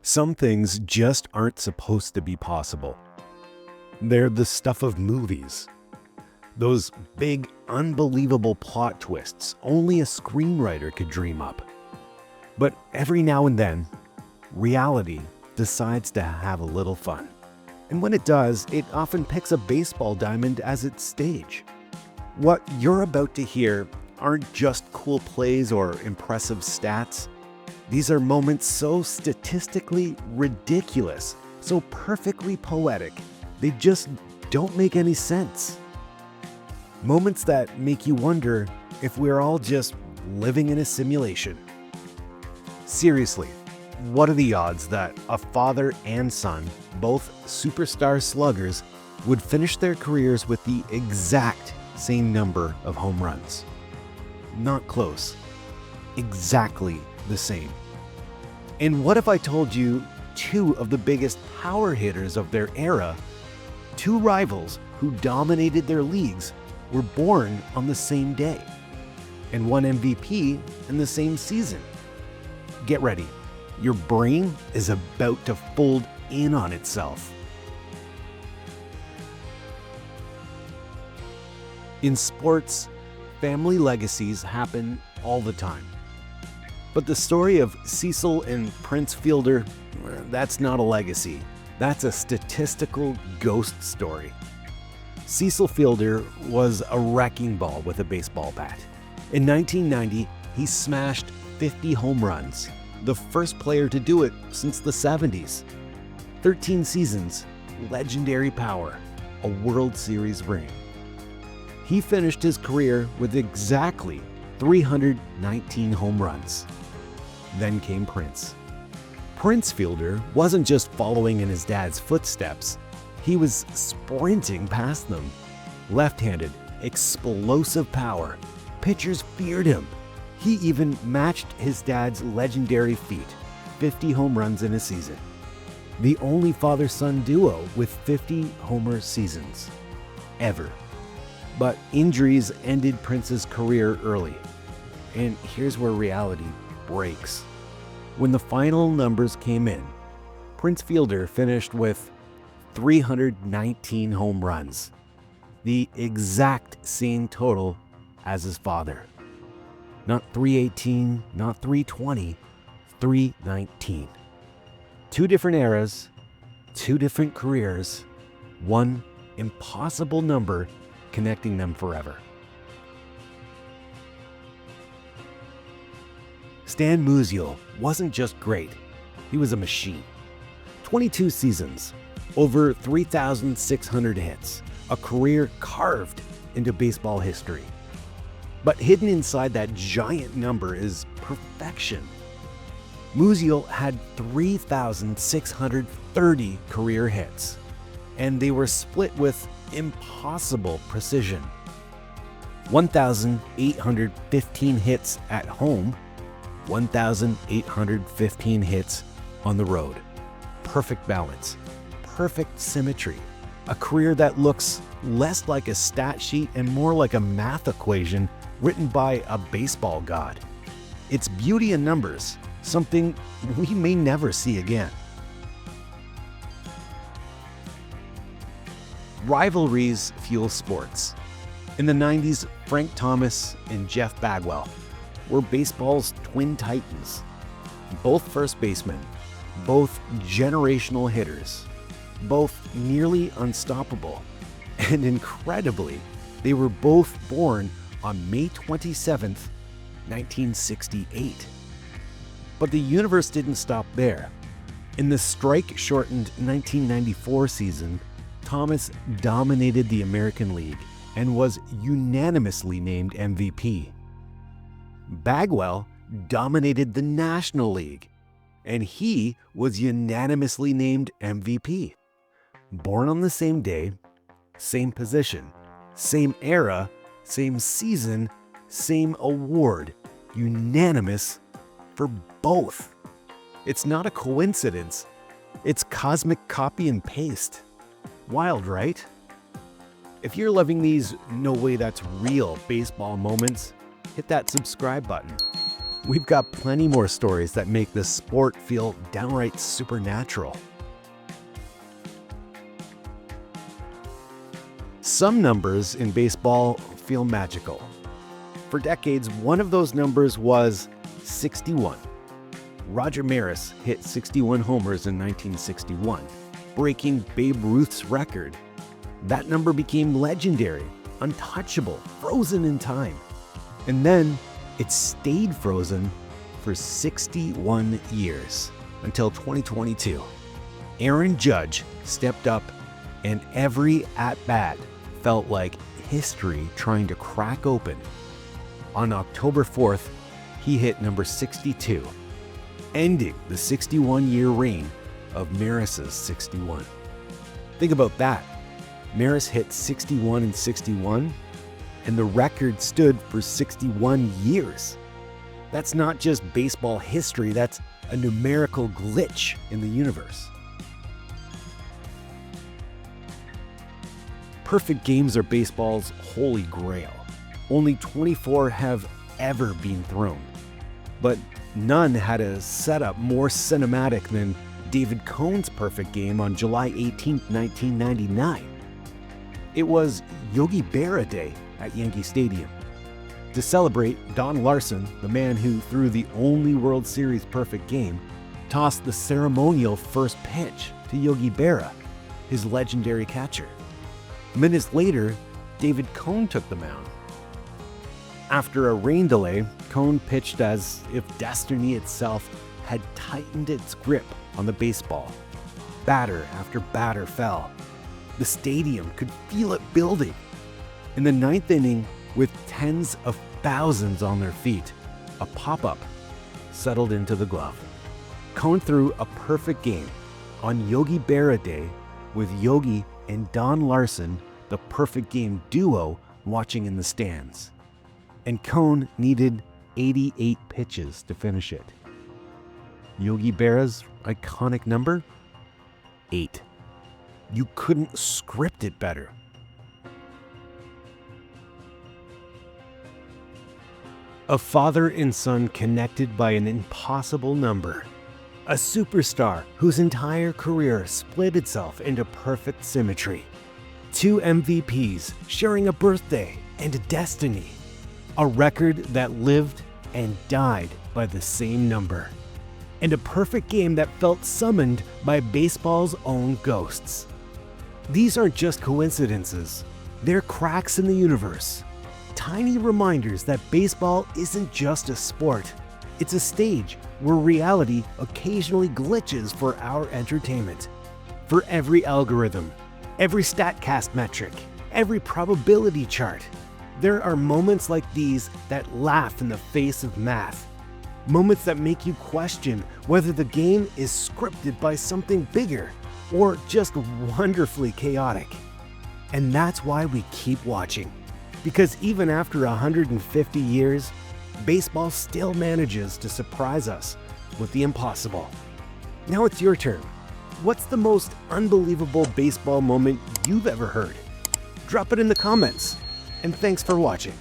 Some things just aren't supposed to be possible. They're the stuff of movies. Those big, unbelievable plot twists only a screenwriter could dream up. But every now and then, reality decides to have a little fun. And when it does, it often picks a baseball diamond as its stage. What you're about to hear aren't just cool plays or impressive stats. These are moments so statistically ridiculous, so perfectly poetic, they just don't make any sense. Moments that make you wonder if we're all just living in a simulation. Seriously, what are the odds that a father and son, both superstar sluggers, would finish their careers with the exact same number of home runs? Not close. Exactly the same. And what if I told you two of the biggest power hitters of their era, two rivals who dominated their leagues, were born on the same day and won MVP in the same season? Get ready. Your brain is about to fold in on itself. In sports, family legacies happen all the time. But the story of Cecil and Prince Fielder, that's not a legacy. That's a statistical ghost story. Cecil Fielder was a wrecking ball with a baseball bat. In 1990, he smashed 50 home runs, the first player to do it since the 70s. 13 seasons, legendary power, a World Series ring. He finished his career with exactly 319 home runs. Then came Prince. Prince Fielder wasn't just following in his dad's footsteps, he was sprinting past them. Left-handed, explosive power. Pitchers feared him. He even matched his dad's legendary feat, 50 home runs in a season. The only father-son duo with 50 homer seasons, ever. But injuries ended Prince's career early. And here's where reality breaks. When the final numbers came in, Prince Fielder finished with 319 home runs, the exact same total as his father. Not 318, not 320, 319. Two different eras, two different careers, one impossible number connecting them forever. Stan Musial wasn't just great, he was a machine. 22 seasons, over 3,600 hits, a career carved into baseball history. But hidden inside that giant number is perfection. Musial had 3,630 career hits, and they were split with impossible precision. 1,815 hits at home, 1,815 hits on the road. Perfect balance, perfect symmetry. A career that looks less like a stat sheet and more like a math equation written by a baseball god. It's beauty in numbers, something we may never see again. Rivalries fuel sports. In the 90s, Frank Thomas and Jeff Bagwell were baseball's twin titans. Both first basemen, both generational hitters, both nearly unstoppable. And incredibly, they were both born on May 27th, 1968. But the universe didn't stop there. In the strike-shortened 1994 season, Thomas dominated the American League and was unanimously named MVP. Bagwell dominated the National League, and he was unanimously named MVP. Born on the same day, same position, same era, same season, same award, unanimous for both. It's not a coincidence. It's cosmic copy and paste. Wild, right? If you're loving these no way that's real baseball moments, hit that subscribe button. We've got plenty more stories that make this sport feel downright supernatural. Some numbers in baseball feel magical. For decades, one of those numbers was 61. Roger Maris hit 61 homers in 1961, breaking Babe Ruth's record. That number became legendary, untouchable, frozen in time. And then it stayed frozen for 61 years, until 2022. Aaron Judge stepped up, and every at-bat felt like history trying to crack open. On October 4th, he hit number 62, ending the 61-year reign of Maris's 61. Think about that. Maris hit 61 in 61, and the record stood for 61 years. That's not just baseball history, that's a numerical glitch in the universe. Perfect games are baseball's holy grail. Only 24 have ever been thrown. But none had a setup more cinematic than David Cohn's perfect game on July 18, 1999. It was Yogi Berra Day at Yankee Stadium. To celebrate, Don Larson, the man who threw the only World Series perfect game, tossed the ceremonial first pitch to Yogi Berra, his legendary catcher. Minutes later, David Cohn took the mound. After a rain delay, Cohn pitched as if destiny itself had tightened its grip on the baseball. Batter after batter fell. The stadium could feel it building. In the ninth inning, with tens of thousands on their feet, a pop-up settled into the glove. Cohn threw a perfect game on Yogi Berra Day with Yogi and Don Larson, the perfect game duo, watching in the stands. And Cohn needed 88 pitches to finish it. Yogi Berra's iconic number? 8. You couldn't script it better. A father and son connected by an impossible number. A superstar whose entire career split itself into perfect symmetry. 2 MVPs sharing a birthday and a destiny. A record that lived and died by the same number. And a perfect game that felt summoned by baseball's own ghosts. These aren't just coincidences. They're cracks in the universe. Tiny reminders that baseball isn't just a sport. It's a stage where reality occasionally glitches for our entertainment. For every algorithm, every StatCast metric, every probability chart, there are moments like these that laugh in the face of math. Moments that make you question whether the game is scripted by something bigger or just wonderfully chaotic. And that's why we keep watching. Because even after 150 years, baseball still manages to surprise us with the impossible. Now it's your turn. What's the most unbelievable baseball moment you've ever heard? Drop it in the comments. And thanks for watching.